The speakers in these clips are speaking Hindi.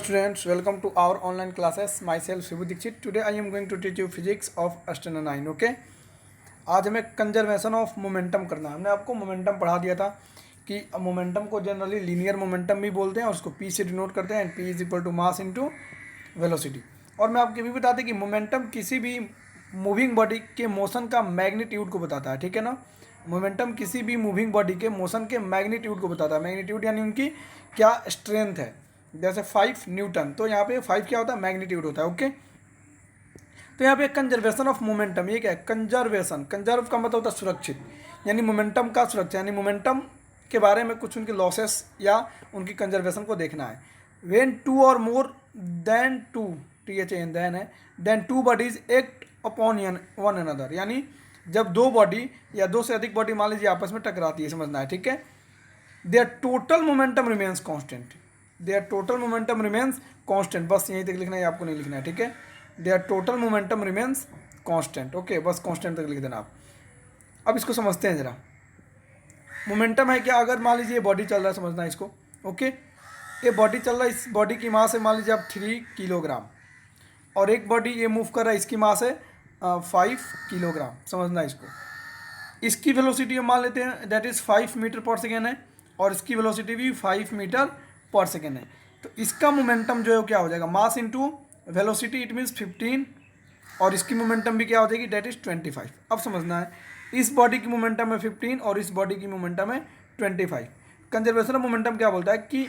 students, welcome to our online classes. Myself Shivu Dixit. Today I am going to teach you physics of Astana 9. Okay. आज हमें कंजर्वेशन ऑफ मोमेंटम करना है। हमने आपको मोमेंटम पढ़ा दिया था कि मोमेंटम को जनरली लीनियर मोमेंटम भी बोलते हैं और उसको पी से डिनोट करते हैं। And P is equal to mass into velocity. और मैं आपको भी बताते कि मोमेंटम किसी भी मूविंग बॉडी के मोशन का मैग्नीट्यूड को बताता है। ठीक है ना। मोमेंटम किसी भी मूविंग बॉडी के मोशन के मैग्नीट्यूड को बताता है। मैग्नीट्यूड यानी उनकी क्या स्ट्रेंथ है। जैसे 5 न्यूटन, तो यहाँ पे 5 क्या होता है, मैग्नीट्यूड होता है। ओके। तो यहाँ पे कंजर्वेशन ऑफ मोमेंटम, ये क्या है, कंजर्वेशन। कंजर्व का मतलब होता है सुरक्षित, यानी मोमेंटम का सुरक्षा, यानी मोमेंटम के बारे में कुछ उनके लॉसेस या उनकी कंजर्वेशन को देखना है। वेन टू और more than two, THAN than है, then two bodies act upon one another, यानी जब दो बॉडी या दो से अधिक बॉडी मान लीजिए आपस में टकराती है, समझना है। ठीक है। Their total momentum remains constant. Their total momentum remains constant, बस यहीं तक लिखना है, आपको नहीं लिखना है। ठीक है। Their total momentum remains constant. Okay, बस कांस्टेंट तक लिख देना आप। अब इसको समझते हैं जरा। मोमेंटम है क्या, अगर मान लीजिए बॉडी चल रहा है, समझना है इसको। ओके, ये बॉडी चल रहा है, इस बॉडी की मास है मान लीजिए आप 3 किलोग्राम, और एक बॉडी ये मूव कर रहा है, इसकी मास है 5 किलोग्राम, समझना है इसको। इसकी वेलोसिटी हम मान लेते हैं that is 5 metre per second है, और इसकी वेलोसिटी भी 5 मीटर पर सेकेंड है। तो इसका मोमेंटम जो है वो क्या हो जाएगा, mass into velocity, it means 15, और इसकी मोमेंटम भी क्या हो जाएगी, डेट इज 25। अब समझना है, इस बॉडी की मोमेंटम है 15 और इस बॉडी की मोमेंटम है 25। कंजर्वेशन ऑफ मोमेंटम क्या बोलता है कि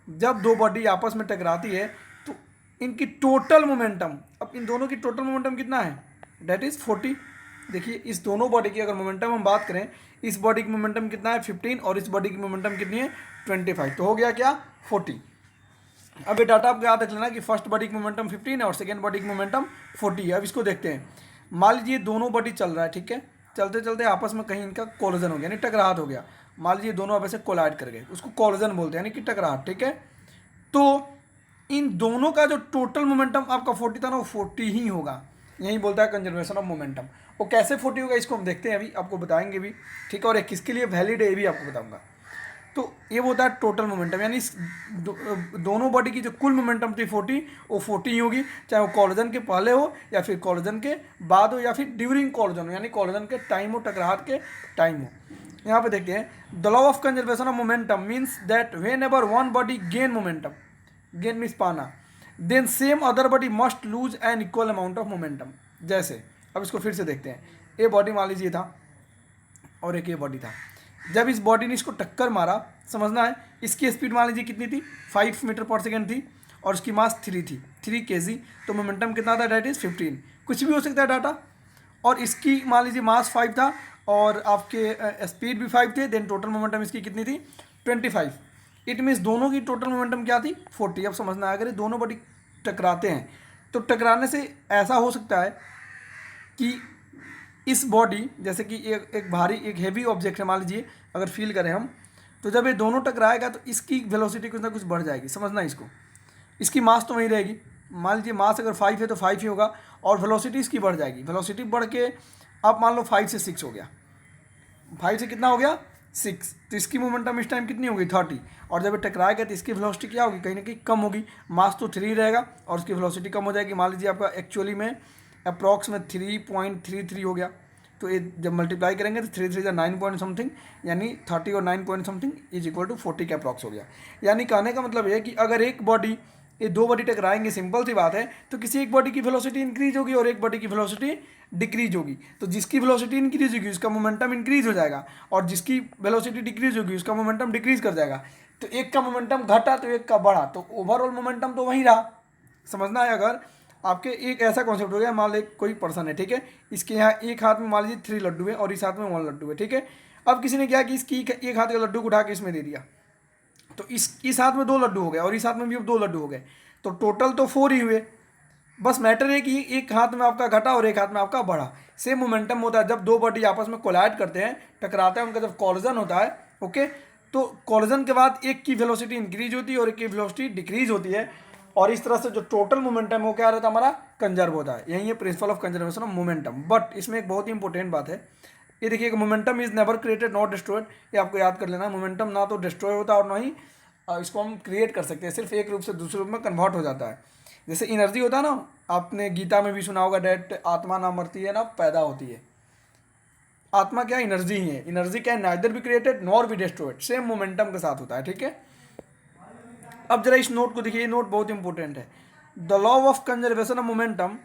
जब दो बॉडी आपस में टकराती है तो इनकी टोटल मोमेंटम, अब इन दोनों की टोटल मोमेंटम कितना है, डेट इज 40। देखिए इस दोनों बॉडी की अगर मोमेंटम हम बात करें, इस बॉडी की मोमेंटम कितना है 15 और इस बॉडी की मोमेंटम कितनी है 25, तो हो गया क्या 40। अब ये डाटा आपको याद रख लेना कि फर्स्ट बॉडी की मोमेंटम 15 है और सेकेंड बॉडी की मोमेंटम 40 है। अब इसको देखते हैं। मान लीजिए दोनों बॉडी चल रहा है, ठीक है, चलते चलते आपस में कहीं इनका कोलिजन हो गया, यानी टकराहट हो गया। मान लीजिए दोनों आपस में कोलाइड कर गए, उसको कोलिजन बोलते हैं, यानी कि टकराहट। ठीक है। तो इन दोनों का जो टोटल मोमेंटम आपका 40 था ना, वो 40 ही होगा। यही बोलता है कंजर्वेशन ऑफ मोमेंटम। वो कैसे 40 होगा इसको हम देखते हैं, अभी आपको बताएंगे भी। ठीक है। और किसके लिए वैलिड है ये भी आपको बताऊंगा। तो ये होता है टोटल मोमेंटम, यानी दोनों बॉडी की जो कुल मोमेंटम थी 40, वो 40 ही होगी, चाहे वो कोलिजन के पहले हो या फिर कोलिजन के बाद हो या फिर ड्यूरिंग कोलिजन हो, यानी कोलिजन के टाइम हो, टकराहट के टाइम हो। यहाँ पे देखते हैं, the law of conservation of momentum means that whenever one body gain momentum, gain means पाना, then same other body must lose an equal amount of momentum. जैसे अब इसको फिर से देखते हैं, ये बॉडी मान लीजिए था और एक ये बॉडी था। जब इस बॉडी ने इसको टक्कर मारा, समझना है, इसकी स्पीड मान लीजिए कितनी थी, 5 मीटर पर सेकेंड थी, और उसकी मास 3 थी, 3 kg, तो मोमेंटम कितना था, डेट इज 15। कुछ भी हो सकता है डाटा। और इसकी मान लीजिए मास 5 था और आपके स्पीड भी 5 थे, देन टोटल मोमेंटम इसकी कितनी थी 25। इट मीन्स दोनों की टोटल मोमेंटम क्या थी 40। अब समझना है, अगर ये दोनों बॉडी टकराते हैं तो टकराने से ऐसा हो सकता है कि इस बॉडी, जैसे कि एक भारी, एक हेवी ऑब्जेक्ट है मान लीजिए, अगर फील करें हम, तो जब ये दोनों टकराएगा तो इसकी वेलोसिटी कुछ ना कुछ बढ़ जाएगी, समझना इसको। इसकी मास तो वहीं रहेगी, मान लीजिए मास अगर 5 है तो 5 ही होगा, और वेलोसिटी इसकी बढ़ जाएगी। वेलोसिटी बढ़ के आप मान लो 5 से 6 हो गया, 5 से कितना हो गया 6, तो इसकी मोमेंटम इस टाइम कितनी होगी 30, और जब ये टकराएगा तो इसकी वेलोसिटी क्या होगी, कहीं ना कहीं कम होगी। मास तो 3 रहेगा और उसकी वेलोसिटी कम हो जाएगी। मान लीजिए आपका एक्चुअली में अप्रॉक्स में 3.33 हो गया, तो ये जब मल्टीप्लाई करेंगे तो 3 3 9 पॉइंट समथिंग, यानी 30 और 9 point something is equal to 40 का अप्रॉक्स हो गया। यानी कहने का मतलब ये कि अगर एक बॉडी, ये दो बॉडी टकराएंगे, सिंपल सी बात है, तो किसी एक बॉडी की वेलोसिटी इंक्रीज होगी और एक बॉडी की वेलोसिटी डिक्रीज होगी। तो जिसकी वेलोसिटी इंक्रीज होगी उसका मोमेंटम इंक्रीज हो जाएगा, और जिसकी वेलोसिटी डिक्रीज होगी उसका मोमेंटम डिक्रीज कर जाएगा। तो एक का मोमेंटम घटा तो एक का बढ़ा, तो ओवरऑल मोमेंटम तो वहीं रहा, समझना है। अगर आपके एक ऐसा कॉन्सेप्ट हो गया, मान लो कोई पर्सन है, ठीक है, इसके यहाँ एक हाथ में मान लीजिए 3 लड्डू है और इस हाथ में 1 लड्डू है, ठीक है। अब किसी ने क्या कि इसकी एक हाथ का लड्डू को उठा के इसमें दे दिया, तो इस हाथ में 2 लड्डू हो गए और इस हाथ में भी अब 2 लड्डू हो गए, तो टोटल तो 4 ही हुए। बस मैटर है कि एक हाथ में आपका घटा और एक हाथ में आपका बढ़ा। सेम मोमेंटम होता है जब दो बॉडी आपस में कोलाइड करते हैं, टकराते हैं, उनका जब कॉलिजन होता है, ओके, तो कॉलिजन के बाद एक की वेलोसिटी इंक्रीज होती है और एक की वेलोसिटी डिक्रीज होती है, और इस तरह से जो टोटल मोमेंटम है वो क्या रहता है, हमारा कंजर्व होता है। यही है principal of conservation of momentum. But इसमें एक बहुत ही इंपॉर्टेंट बात है, ये देखिए, momentum is never created not destroyed, ये आपको याद कर लेना। मोमेंटम ना तो डिस्ट्रॉय होता और ना ही इसको हम क्रिएट कर सकते हैं, सिर्फ एक रूप से दूसरे रूप में कन्वर्ट हो जाता है। जैसे एनर्जी होता है ना, आपने गीता में भी सुना होगा, डेट आत्मा ना मरती है ना पैदा होती है। आत्मा क्या एनर्जी ही है, एनर्जी क्या है, neither be created nor be destroyed, same momentum के साथ होता है, ठीक है। अब जरा इस नोट को देखिए, ये नोट बहुत इंपॉर्टेंट है। The law of conservation of momentum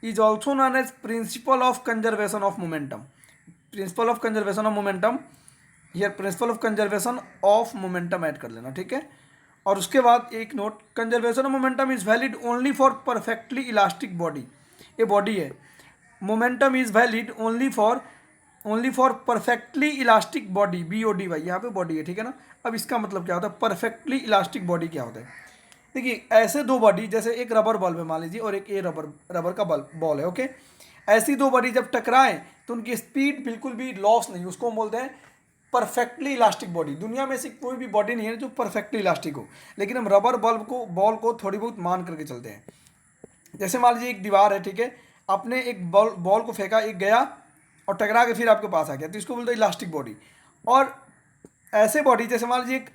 is also known as principle of conservation of momentum. Principle of conservation of momentum, here principle of conservation of momentum add कर लेना, ठीक है। और उसके बाद एक note, conservation of momentum is valid only for perfectly elastic body. ये बॉडी है, momentum is valid only for perfectly elastic body, BODY, यहाँ पे बॉडी है, ठीक है ना। अब इसका मतलब क्या होता है, परफेक्टली इलास्टिक बॉडी क्या होता है। देखिए ऐसे दो बॉडी, जैसे एक रबर बॉल है मान लीजिए और एक ये रबर का बॉल है, ओके। ऐसी दो बॉडी जब टकराएं तो उनकी स्पीड बिल्कुल भी लॉस नहीं, उसको हम बोलते हैं परफेक्टली इलास्टिक बॉडी। दुनिया में ऐसी कोई भी बॉडी नहीं है जो परफेक्टली इलास्टिक हो, लेकिन हम रबर बॉल को थोड़ी बहुत मान करके चलते हैं। जैसे मान लीजिए एक दीवार है, ठीक है, आपने एक बॉल को फेंका, एक गया और टकरा के फिर आपके पास आ गया, तो इसको बोलते हैं इलास्टिक बॉडी। और ऐसे बॉडी, जैसे मान लीजिए एक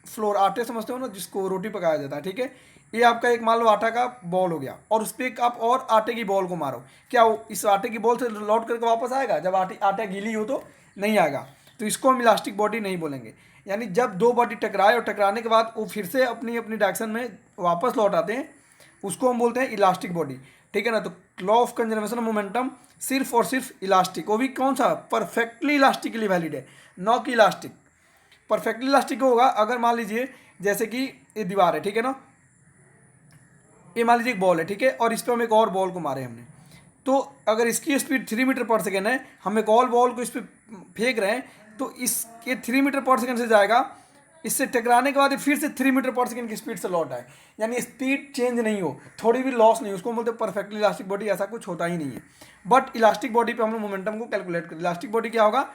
फ्लोर, आटे समझते हो ना जिसको रोटी पकाया जाता है, ठीक है, ये आपका एक मान लो आटा का बॉल हो गया और उस पर एक आप और आटे की बॉल को मारो, क्या वो इस आटे की बॉल से लौट करके वापस आएगा? जब आटा गीली हो तो नहीं आएगा, तो इसको हम इलास्टिक बॉडी नहीं बोलेंगे। यानी जब दो बॉडी टकराए और टकराने के बाद वो फिर से अपनी अपनी डायरेक्शन में वापस लौट आते हैं, उसको हम बोलते हैं इलास्टिक बॉडी, ठीक है ना। तो law of conservation of momentum सिर्फ और सिर्फ इलास्टिक, वो भी कौन सा, परफेक्टली इलास्टिकली वैलिड है, नॉ कि इलास्टिक। परफेक्टली इलास्टिक होगा अगर मान लीजिए जैसे कि ये दीवार है, ठीक है ना, ये मान लीजिए एक बॉल है, ठीक है, और इस पर हम एक और बॉल को मारे हमने, तो अगर इसकी स्पीड 3 मीटर पर सेकेंड है, हम एक और बॉल को इस पर फेंक रहे हैं, तो इसके 3 मीटर पर सेकेंड से जाएगा, इससे टकराने के बाद ये फिर से 3 मीटर पर सेकेंड की स्पीड से लौट आए, यानी स्पीड चेंज नहीं हो, थोड़ी भी लॉस नहीं, उसको बोलते परफेक्टली इलास्टिक बॉडी। ऐसा कुछ होता ही नहीं है। बट इलास्टिक बॉडी पे हम लोग मोमेंटम को कैलकुलेट करें, इलास्टिक बॉडी क्या होगा,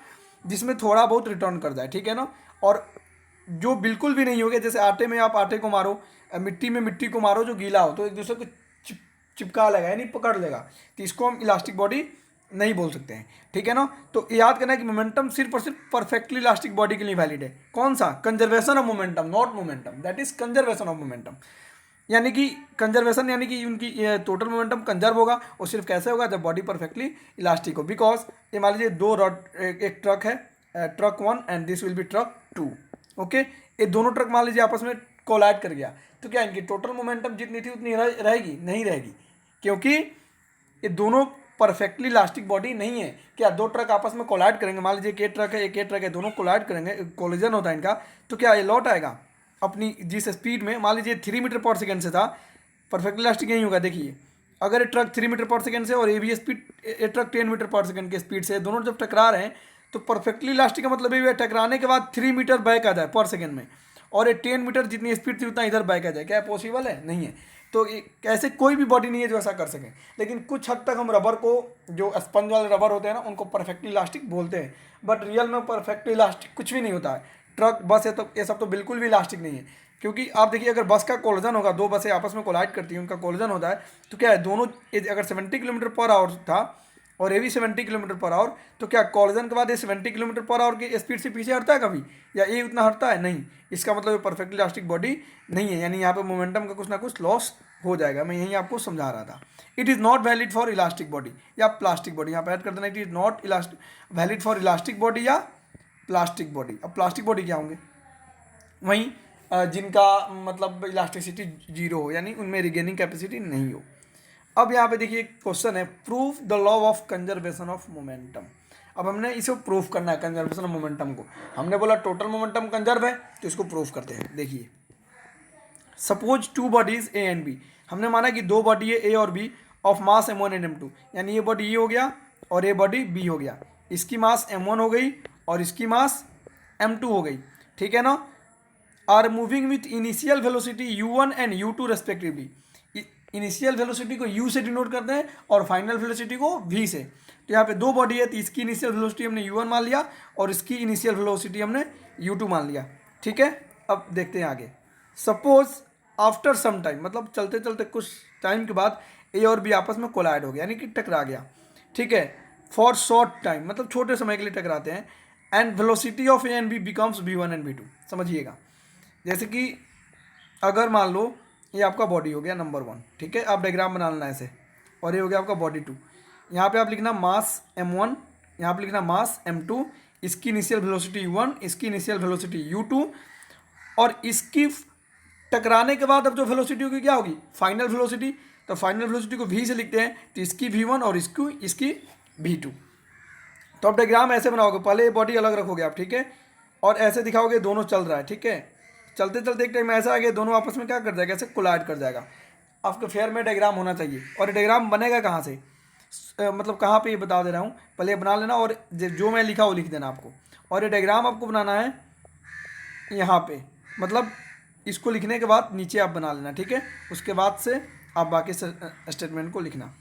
जिसमें थोड़ा बहुत रिटर्न कर जाए, ठीक है ना। और जो बिल्कुल भी नहीं हो गया, जैसे आटे में आप आटे को मारो, मिट्टी में मिट्टी को मारो जो गीला हो, तो एक दूसरे को चिपका लेगा यानी पकड़ लेगा, तो इसको हम इलास्टिक बॉडी नहीं बोल सकते हैं, ठीक है ना। तो याद करना है कि मोमेंटम सिर्फ और सिर्फ परफेक्टली इलास्टिक बॉडी के लिए वैलिड है। कौन सा, conservation of momentum, not momentum, that is conservation of momentum. यानी कि कंजर्वेशन यानी कि उनकी टोटल मोमेंटम कंजर्व होगा, और सिर्फ कैसे होगा, जब बॉडी परफेक्टली इलास्टिक हो। बिकॉज ये मान लीजिए दो रॉड, एक ट्रक है, truck 1 and this will be truck 2, okay. ये दोनों ट्रक मान लीजिए आपस में कोलाइड कर गया, तो क्या इनकी टोटल मोमेंटम जितनी थी उतनी रहेगी? नहीं रहेगी, क्योंकि ये दोनों परफेक्टली इलास्टिक बॉडी नहीं है। क्या दो ट्रक आपस में कोलाइड करेंगे, मान लीजिए एक ट्रक है एक ट्रक है, दोनों कोलाइड करेंगे, कोलिजन होता है इनका, तो क्या ये लौट आएगा अपनी जिस स्पीड में, मान लीजिए 3 मीटर पर सेकेंड से था, परफेक्टली इलास्टिक नहीं होगा। देखिए अगर ये ट्रक 3 मीटर पर सेकेंड से और ये भी स्पीड, ये ट्रक 10 मीटर पर सेकेंड की स्पीड से, दोनों जब टकरा रहे हैं, तो परफेक्टली इलास्टिक का मतलब ये टकराने के बाद 3 मीटर बैक आ जाए पर सेकेंड में, और ये 10 मीटर जितनी स्पीड थी उतना इधर बैक आ जाए। क्या पॉसिबल है? नहीं है। तो ऐसे कोई भी बॉडी नहीं है जो ऐसा कर सके। लेकिन कुछ हद तक हम रबर को, जो स्पंज वाले रबर होते हैं ना, उनको परफेक्टली इलास्टिक बोलते हैं, बट रियल में परफेक्टली इलास्टिक कुछ भी नहीं होता है। ट्रक, बस है, तो ये सब तो बिल्कुल भी इलास्टिक नहीं है। क्योंकि आप देखिए अगर बस का कोलिजन होगा, दो बसें आपस में कोलाइड करती हैं, उनका कोलिजन होता है, तो क्या है, दोनों अगर 70 किलोमीटर पर आवर था और ये भी 70 किलोमीटर पर आवर, तो क्या कॉलिजन के बाद ये 70 किलोमीटर पर आवर की स्पीड से पीछे हटता है कभी, या ये उतना हटता है? नहीं। इसका मतलब ये परफेक्टली इलास्टिक बॉडी नहीं है, यानी यहाँ पे मोमेंटम का कुछ ना कुछ लॉस हो जाएगा। मैं यही आपको समझा रहा था। It is not valid for elastic body या प्लास्टिक बॉडी, यहाँ पर ऐड कर देना, it is not valid for elastic body या प्लास्टिक बॉडी। अब प्लास्टिक बॉडी क्या होंगे? वहीं जिनका मतलब इलास्टिसिटी 0 हो, यानी उनमें रिगेनिंग कैपेसिटी नहीं हो। अब यहाँ पे देखिए एक क्वेश्चन है, proof the law of conservation of momentum. अब हमने इसे प्रूफ करना है, कंजर्वेशन ऑफ मोमेंटम को। हमने बोला टोटल मोमेंटम कंजर्व है, तो इसको प्रूफ करते हैं। देखिए suppose 2 bodies A and B, हमने माना कि दो बॉडी है ए और B of mass m1 and m2, यानी ये बॉडी ए हो गया और ये बॉडी बी हो गया। इसकी मास m1 हो गई और इसकी मास m2 हो गई, ठीक है ना। Are moving with initial velocity u1 and u2 respectively. Initial velocity को u से डिनोट करते हैं और फाइनल वेलोसिटी को v से। तो यहाँ पे दो बॉडी है, तो इसकी इनिशियल वेलोसिटी हमने u1 मान लिया और इसकी इनिशियल वेलोसिटी हमने u2 मान लिया, ठीक है। अब देखते हैं आगे। सपोज आफ्टर सम टाइम, मतलब चलते चलते कुछ टाइम के बाद ए और बी आपस में कोलाइड हो गया, यानी कि टकरा गया, ठीक है। फॉर शॉर्ट टाइम, मतलब छोटे समय के लिए टकराते हैं, and velocity of A and B becomes v1 and v2। समझिएगा, जैसे कि अगर मान लो ये आपका बॉडी हो गया नंबर 1, ठीक है, आप डायग्राम बना लेना ऐसे, और ये हो गया आपका बॉडी 2। यहाँ पे आप लिखना मास m1, यहाँ पे लिखना मास m2, इसकी इनिशियल वेलोसिटी u1, इसकी इनिशियल वेलोसिटी u2, और इसकी टकराने के बाद अब जो वेलोसिटी होगी क्या होगी, फाइनल वेलोसिटी। तो फाइनल वेलोसिटी को v से लिखते हैं, तो इसकी v1 और इसकी v2। तो आप डायग्राम ऐसे बनाओगे, पहले ये बॉडी अलग रखोगे आप, ठीक है, और ऐसे दिखाओगे दोनों चल रहा है, ठीक है। चलते चलते एक टाइम ऐसा आ गया दोनों आपस में क्या कर जाएगा, ऐसे कोलाइड कर जाएगा। आपके फेयर में डायग्राम होना चाहिए, और ये डायग्राम बनेगा कहाँ से, मतलब कहाँ पे ये बता दे रहा हूँ, पहले बना लेना, और जो मैं लिखा वो लिख देना आपको। और ये डायग्राम आपको बनाना है यहाँ पे, मतलब इसको लिखने के बाद नीचे आप बना लेना, ठीक है। उसके बाद से आप बाकी स्टेटमेंट को लिखना।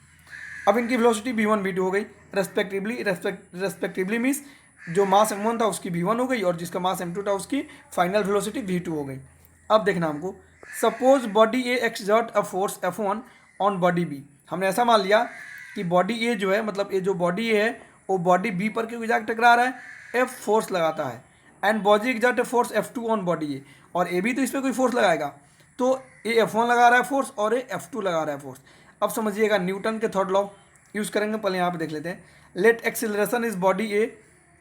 अब इनकी वेलोसिटी v1 v2 हो गई रेस्पेक्टिवली मीन्स जो मास m1 था उसकी v1 हो गई, और जिसका मास m2 था उसकी फाइनल वेलोसिटी v2 हो गई। अब देखना हमको, suppose body A exert a force f1 on body B. हमने ऐसा मान लिया कि बॉडी ए जो है, मतलब ये जो बॉडी ए है वो बॉडी बी पर क्यों जाकर टकरा रहा है, एफ फोर्स लगाता है, and body exert a force f2 on body A, और ए भी तो इस पर कोई फोर्स लगाएगा, तो ए f1 लगा रहा है फोर्स और ए f2 लगा रहा है फोर्स। अब समझिएगा न्यूटन के थर्ड लॉ यूज़ करेंगे, पहले यहाँ पे देख लेते हैं। Let acceleration is body A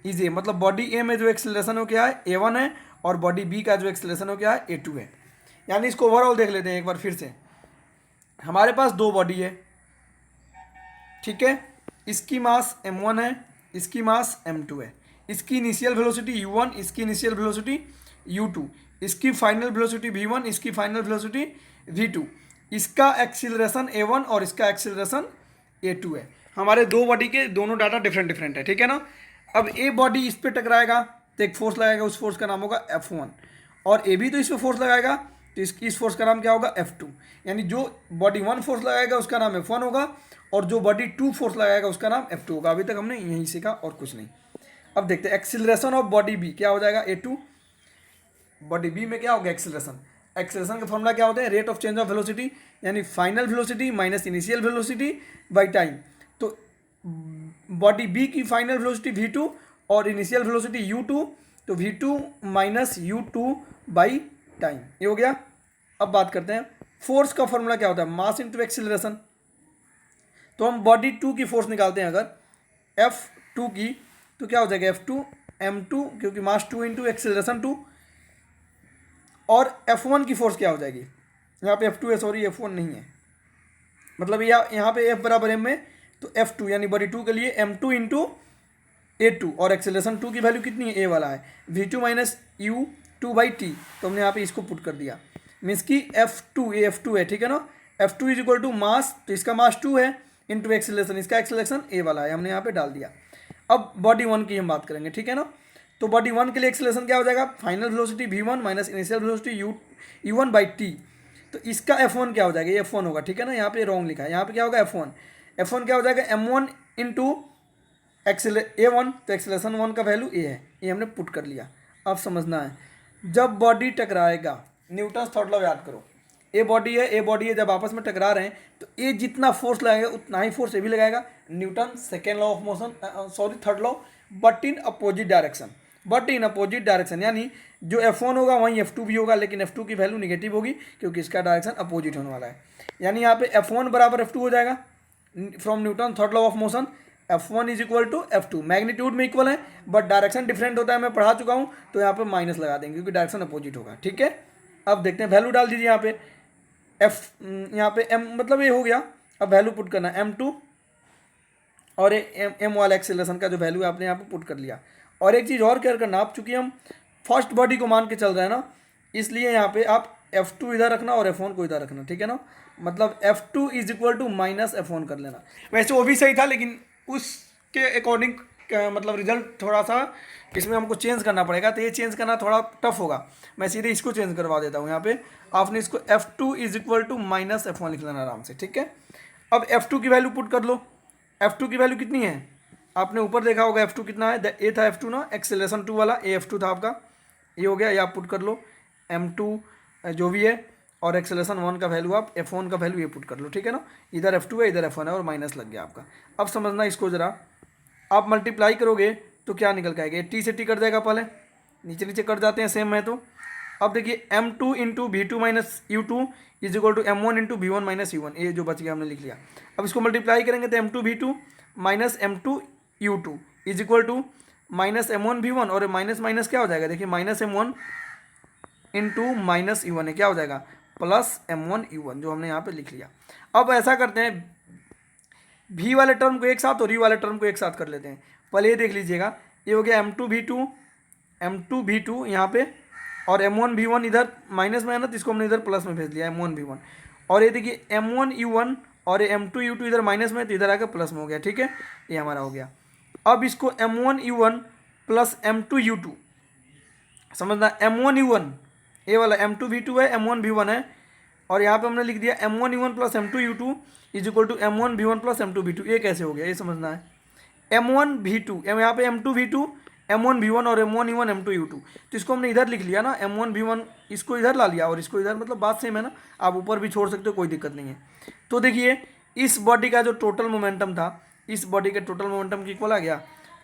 is A, मतलब बॉडी ए में जो एक्सेलरेशन हो क्या है a1 है, और बॉडी बी का जो एक्सेलरेशन हो क्या है a2 है। यानी इसको ओवरऑल देख लेते हैं एक बार फिर से। हमारे पास दो बॉडी है, ठीक है, इसकी मास m1 है, इसकी मास m2 है, इसकी इनिशियल वेलोसिटी u1, इसकी इनिशियल वेलोसिटी u2, इसकी फाइनल वेलोसिटी v1, इसकी फाइनल वेलोसिटी v2, इसका एक्सीलरेशन a1 और इसका एक्सीलरेशन a2 है। हमारे दो बॉडी के दोनों डाटा डिफरेंट डिफरेंट है, ठीक है ना। अब ए बॉडी इस पर टकराएगा तो एक फोर्स लगाएगा, उस फोर्स का नाम होगा F1, और ए भी तो इस पर फोर्स लगाएगा तो इस फोर्स का नाम क्या होगा, F2। यानी जो बॉडी 1 फोर्स लगाएगा उसका नाम F1 होगा, और जो बॉडी 2 फोर्स लगाएगा उसका नाम F2 होगा। अभी तक हमने यही सीखा और कुछ नहीं। अब देखते हैं एक्सीलरेशन ऑफ बॉडी बी क्या हो जाएगा, A2। बॉडी बी में क्या होगा, एक्सीलरेशन। एक्सेलरेशन का फॉर्मूला क्या होता है, rate of change of velocity, यानी final velocity minus initial velocity by time. तो बॉडी बी की फाइनल वेलोसिटी v2 और इनिशियल वेलोसिटी u2, तो v2 minus u2 by time, ये हो गया। अब बात करते हैं फोर्स का फॉर्मूला क्या होता है, मास इंटू एक्सीलरेशन। तो हम बॉडी 2 की फोर्स निकालते हैं अगर F2 की, तो क्या हो जाएगा F2 m2, क्योंकि मास 2 इंटू एक्सीलरेशन 2, और F1 की फोर्स क्या हो जाएगी, यहाँ पे F2 है, सॉरी F1 नहीं है, मतलब यहाँ पे F बराबर m है, तो F2 यानी बॉडी 2 के लिए m2 इंटू a2, और एक्सेलरेशन 2 की वैल्यू कितनी है, a वाला है, v2 minus u2 by T. तो हमने यहाँ पे इसको पुट कर दिया, मीन्स की F2 है, ठीक है ना। F2 इज इक्वल टू मास, तो इसका मास 2 है, इंटू एक्सेलरेशन, इसका एक्सेलरेशन a वाला है, हमने यहाँ पे डाल दिया। अब बॉडी 1 की हम बात करेंगे, ठीक है ना। तो बॉडी 1 के लिए एक्सेलरेशन क्या हो जाएगा, final velocity v1 minus initial velocity u1 by T. तो इसका F1 क्या हो जाएगा, ये F1 होगा, ठीक है ना। यहाँ पे रॉन्ग लिखा है, यहाँ पे क्या होगा F1 क्या हो जाएगा, m1 इंटू a1, तो एक्सेलरेशन 1 का वैल्यू a है, ये हमने पुट कर लिया। अब समझना है, जब बॉडी टकराएगा, न्यूटन थर्ड लॉ याद करो, ए बॉडी है, जब आपस में टकरा रहे हैं तो ए जितना फोर्स लगाएगा उतना ही फोर्स ए भी लगाएगा। Newton second law of motion, sorry third law, but in opposite direction, यानी जो F1 होगा वहीं F2 भी होगा, लेकिन F2 की वैल्यू निगेटिव होगी क्योंकि इसका डायरेक्शन अपोजिट होने वाला है। यानी यहाँ पे F1 बराबर F2 हो जाएगा from Newton third law of motion. F1 is equal to F2, magnitude में इक्वल है बट डायरेक्शन डिफरेंट होता है, मैं पढ़ा चुका हूँ, तो यहाँ पे माइनस लगा देंगे क्योंकि डायरेक्शन अपोजिट होगा, ठीक है। अब देखते हैं, वैल्यू डाल दीजिए यहाँ पे यहाँ पे m, मतलब ये हो गया। अब वैल्यू पुट करना m2 और m वाला एक्सेलरेशन का जो वैल्यू है आपने यहाँ पे पुट कर लिया। और एक चीज़ और केयर करना आप, चूंकि हम फर्स्ट बॉडी को मान के चल रहे हैं ना, इसलिए यहाँ पे आप F2 इधर रखना और F1 को इधर रखना, ठीक है ना। मतलब F2 is equal to minus F1 कर लेना। वैसे वो भी सही था, लेकिन उसके अकॉर्डिंग मतलब रिजल्ट थोड़ा सा इसमें हमको चेंज करना पड़ेगा, तो ये चेंज करना थोड़ा टफ होगा। मैं सीधे इसको चेंज करवा देता हूँ। यहाँ पे आपने इसको F2 is equal to minus F1 लिख लेना आराम से, ठीक है। अब F2 की वैल्यू पुट कर लो। F2 की वैल्यू कितनी है, आपने ऊपर देखा होगा F2 कितना है, ए था F2 ना, एक्सेलरेशन 2 वाला, ए F2 था आपका, ये हो गया। ये आप पुट कर लो m2 जो भी है, और एक्सेलरेशन 1 का वैल्यू आप F1 का वैल्यू ये पुट कर लो, ठीक है ना। इधर F2 है, इधर F1 है, और माइनस लग गया आपका। अब समझना इसको ज़रा, आप मल्टीप्लाई करोगे तो क्या निकल के आएगा, टी से टी कट जाएगा, पहले नीचे नीचे कट जाते हैं, सेम है तो अब देखिए m2 into V two minus U two is equal to m1 into V one minus U one, ये जो बच गया हमने लिख लिया। अब इसको मल्टीप्लाई करेंगे तो m2 v2 minus m2 u2 is equal to minus m1 v1, और माइनस माइनस क्या हो जाएगा, देखिए minus m1 into minus U one है, क्या हो जाएगा प्लस m1 u1, जो हमने यहाँ पे लिख लिया। अब ऐसा करते हैं, v वाले टर्म को एक साथ और u वाले टर्म को एक साथ कर लेते हैं। पहले ये देख लीजिएगा, ये हो गया m2 v2 यहाँ पे, और m1 v1 इधर माइनस में है ना, तो इसको हमने इधर प्लस में भेज दिया m1 v1, और ये देखिए m1 u1 और ये m2 u2 इधर माइनस में, तो इधर आकर प्लस में हो गया, ठीक है, ये हमारा हो गया। अब इसको m1 u1 plus m2 u2 समझना, m1 u1 ये वाला m2 v2 है, m1 v1 है, और यहाँ पे हमने लिख दिया m1 u1 plus m2 u2 is equal to m1 v1 plus m2 v2, ये कैसे हो गया ये समझना है। m1 v2 यहाँ पे m2 v2 m1 v1 और m1 u1 m2 u2, तो इसको हमने इधर लिख लिया ना, m1 v1 इसको इधर ला लिया और इसको इधर, मतलब बात सेम है ना, आप ऊपर भी छोड़ सकते हो, कोई दिक्कत नहीं है। तो देखिए इस बॉडी का जो टोटल मोमेंटम था, इस बॉडी के टोटल मोमेंटम की इक्वल आ गया,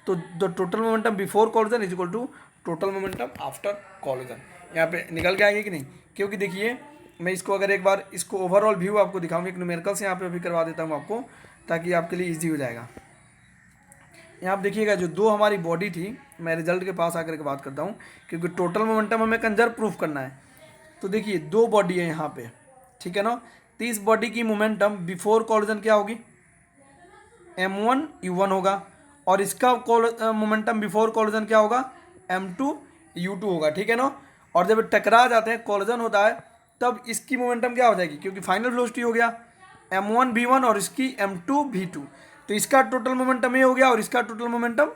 तो the total momentum before collision is equal to total momentum after collision, यहाँ पे निकल के आएगी कि नहीं, क्योंकि देखिए मैं इसको अगर एक बार इसको ओवरऑल व्यू आपको दिखाऊंगा, एक न्यूमेरिकल से यहाँ पे अभी करवा देता हूँ आपको, ताकि आपके लिए ईजी हो जाएगा। यहाँ पे देखिएगा जो दो हमारी बॉडी थी, मैं रिजल्ट के पास आकर के बात करता हूँ, क्योंकि टोटल मोमेंटम हमें कंजर्व प्रूफ करना है। तो देखिए दो बॉडी है यहाँ पे, ठीक है ना, तो इस बॉडी की मोमेंटम बिफोर कॉलिजन क्या होगी, m1 u1 होगा, और इसका मोमेंटम बिफोर कॉलिजन क्या होगा, m2 u2 होगा, ठीक है ना। और जब टकरा जाते हैं, कॉलिजन होता है, तब इसकी मोमेंटम क्या हो जाएगी, क्योंकि फाइनल वेलोसिटी हो गया m1 v1 और इसकी m2 v2, तो इसका टोटल मोमेंटम ये हो गया और इसका टोटल मोमेंटम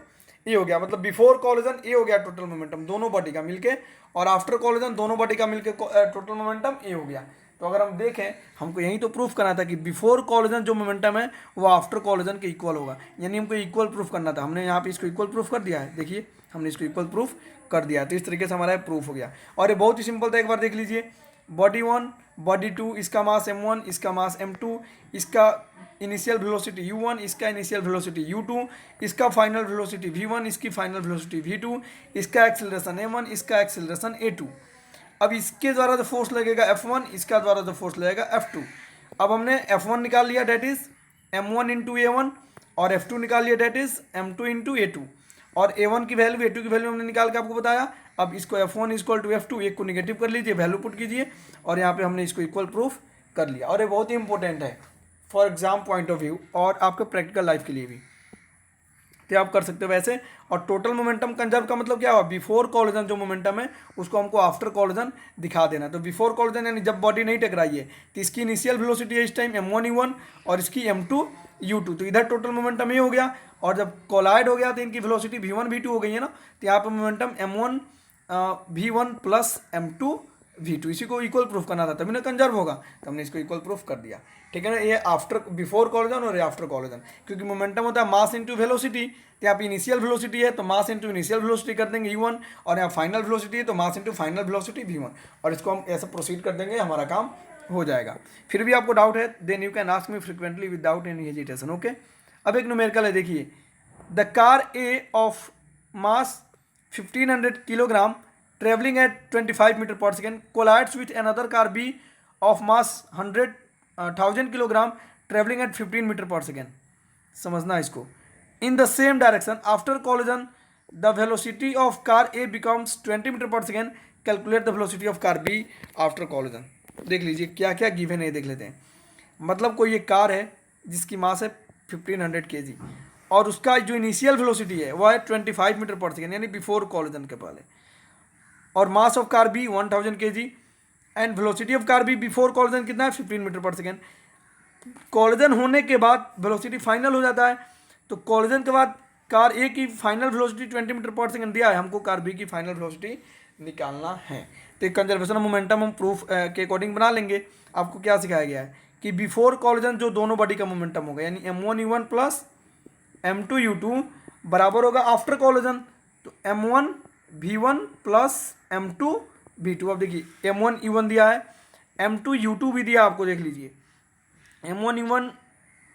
ये हो गया, मतलब बिफोर कॉलिजन ये हो गया टोटल मोमेंटम दोनों बॉडी का मिलके, और आफ्टर कॉलिजन दोनों बॉडी का मिलके टोटल मोमेंटम ये हो गया। तो अगर हम देखें, हमको यही तो प्रूफ करना था कि बिफोर कॉलिजन जो मोमेंटम है वो आफ्टर कॉलिजन के इक्वल होगा, यानी हमको इक्वल प्रूफ करना था। हमने यहाँ पे इसको इक्वल प्रूफ कर दिया है, देखिए हमने इसको इक्वल प्रूफ कर दिया है, तो इस तरीके से हमारा प्रूफ हो गया। और ये बहुत ही सिंपल था, एक बार देख लीजिए, बॉडी 1 बॉडी 2, इसका मास m1 इसका मास m2, इसका इनिशियल वेलोसिटी u1 इसका इनिशियल वेलोसिटी u2, इसका फाइनल वेलोसिटी v1 इसकी फाइनल वेलोसिटी v2, इसका एक्सेलरेशन a1 इसका एक्सेलरेशन a2। अब इसके द्वारा जो फोर्स लगेगा F1, इसका द्वारा जो फोर्स लगेगा F2। अब हमने F1 निकाल लिया, date is m1 into a1, और F2 निकाल लिया, date is m2 into a2, और a1 की वैल्यू a2 की वैल्यू हमने निकाल के आपको बताया। अब इसको F1 इक्वल टू F2, एक को निगेटिव कर लीजिए, वैल्यू पुट कीजिए, और यहाँ पे हमने इसको इक्वल प्रूफ कर लिया। और ये बहुत ही इंपॉर्टेंट है for exam point of view और आपके प्रैक्टिकल लाइफ के लिए भी, तो आप कर सकते हो वैसे। और टोटल मोमेंटम कंजर्व का मतलब क्या हुआ, बिफोर कॉलिजन जो मोमेंटम है उसको हमको आफ्टर कॉलिजन दिखा देना। तो बिफोर कॉलिजन यानी जब बॉडी नहीं टकराई है, तो इसकी इनिशियल वेलोसिटी है इस टाइम m1 u1 और इसकी m2 u2, तो इधर टोटल मोमेंटम ये हो गया। और जब कोलाइड हो गया तो इनकी वेलोसिटी v1 v2 हो गई है ना, तो यहाँ पर momentum m1 v1 plus m2 v2, इसी को इक्वल प्रूफ करना था, तभी ना कंजर्व होगा, तो हमने इसको इक्वल प्रूफ कर दिया, ठीक है ना। ये आफ्टर बिफोर कॉलिजन और ये आफ्टर कॉलिजन, क्योंकि मोमेंटम होता है मास इंटू वेलोसिटी, तो यहाँ पे इनिशियल वेलोसिटी है तो मास इंटू इनिशियल वेलोसिटी कर देंगे u1, और यहाँ फाइनल वेलोसिटी है तो mass into final velocity v1, और इसको हम ऐसे प्रोसीड कर देंगे, हमारा काम हो जाएगा। फिर भी आपको डाउट है, then you can ask me frequently without any hesitation, okay. अब एक न्यूमेरिकल है, देखिए, the car A of mass 1500 kilogram traveling at 25 meter per second collides with another car B of mass 1000 kilogram traveling at 15 meter per second। समझना इसको, in the same direction after collision the velocity of car A becomes 20 meter per second, calculate the velocity of car B after collision। देख लीजिए क्या क्या गिवन है, देख लेते हैं। मतलब कोई एक कार है जिसकी मास है 1500 kg, और उसका जो इनिशियल वेलोसिटी है वह है 25 मीटर पर सेकेंड, यानी बिफोर कॉलिजन के पहले, और mass of car B 1000 kg and velocity of car B before collision कितना है 15 मीटर पर सेकेंड। कॉलिजन होने के बाद वेलोसिटी फाइनल हो जाता है, तो कॉलिजन के बाद कार ए की final velocity 20 metre per second दिया है, हमको कार बी की फाइनल वेलोसिटी निकालना है। तो कंजर्वेशन ऑफ मोमेंटम हम प्रूफ के अकॉर्डिंग बना लेंगे। आपको क्या सिखाया गया है कि बिफोर कॉलिजन जो दोनों बॉडी का मोमेंटम होगा, यानी m1 u1 plus m2 u2 बराबर होगा आफ्टर कॉलिजन, तो m1 v1 plus m2 v2। अब देखिए m1 u1 दिया है, m2 u2 भी दिया, आपको देख लीजिए m1 u1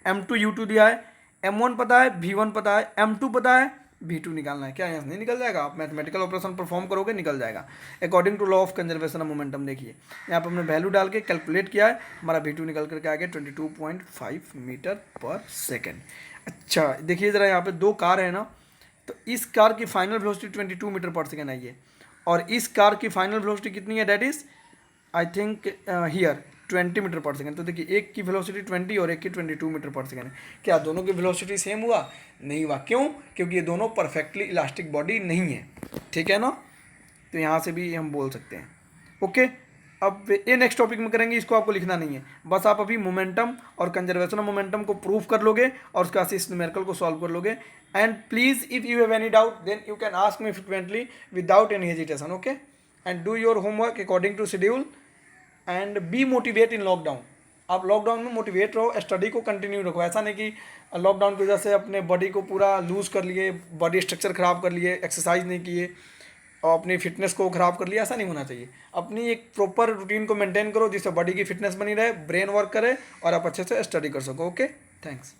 m2 u2 दिया है, m1 पता है, v1 पता है, m2 पता है, V2 निकालना है। क्या यहाँ से नहीं निकल जाएगा? आप मैथमेटिकल ऑपरेशन परफॉर्म करोगे, निकल जाएगा according to law of conservation of momentum. देखिए यहाँ पर हमने वैल्यू डाल के कैलकुलेट किया है, हमारा V2 निकल करके आ गया 22.5 मीटर पर सेकेंड। अच्छा देखिए ज़रा, यहाँ पे दो कार है ना, तो इस कार की final velocity 22 metre per second आई है और इस कार की फाइनल वेलोसिटी कितनी है? That is I think here 20 metre per second. तो देखिए एक की वेलोसिटी 20 और एक की 22 मीटर पर सेकेंड है। क्या दोनों की वेलोसिटी सेम हुआ? नहीं हुआ। क्यों? क्योंकि ये दोनों परफेक्टली इलास्टिक बॉडी नहीं है, ठीक है ना। तो यहाँ से भी हम बोल सकते हैं। ओके, अब ये नेक्स्ट टॉपिक में करेंगे, इसको आपको लिखना नहीं है, बस आप अभी मोमेंटम और कंजर्वेशन ऑफ मोमेंटम को प्रूव कर लोगे और उसका इस न्यूमेरिकल को सॉल्व कर लोगे। And please if you have any doubt then you can ask me frequently without any hesitation. Okay, and do your homework according to schedule and be motivate in lockdown. आप लॉकडाउन में मोटिवेट रहो, स्टडी को कंटिन्यू रखो। ऐसा नहीं कि लॉकडाउन की वजह से अपने बॉडी को पूरा लूज कर लिए, बॉडी स्ट्रक्चर ख़राब कर लिए, एक्सरसाइज नहीं किए और अपनी फिटनेस को ख़राब कर लिया। ऐसा नहीं होना चाहिए। अपनी एक प्रॉपर रूटीन को मेंटेन करो जिससे बॉडी की फिटनेस बनी रहे, ब्रेन वर्क करे और आप अच्छे से स्टडी कर सको। Okay, thanks.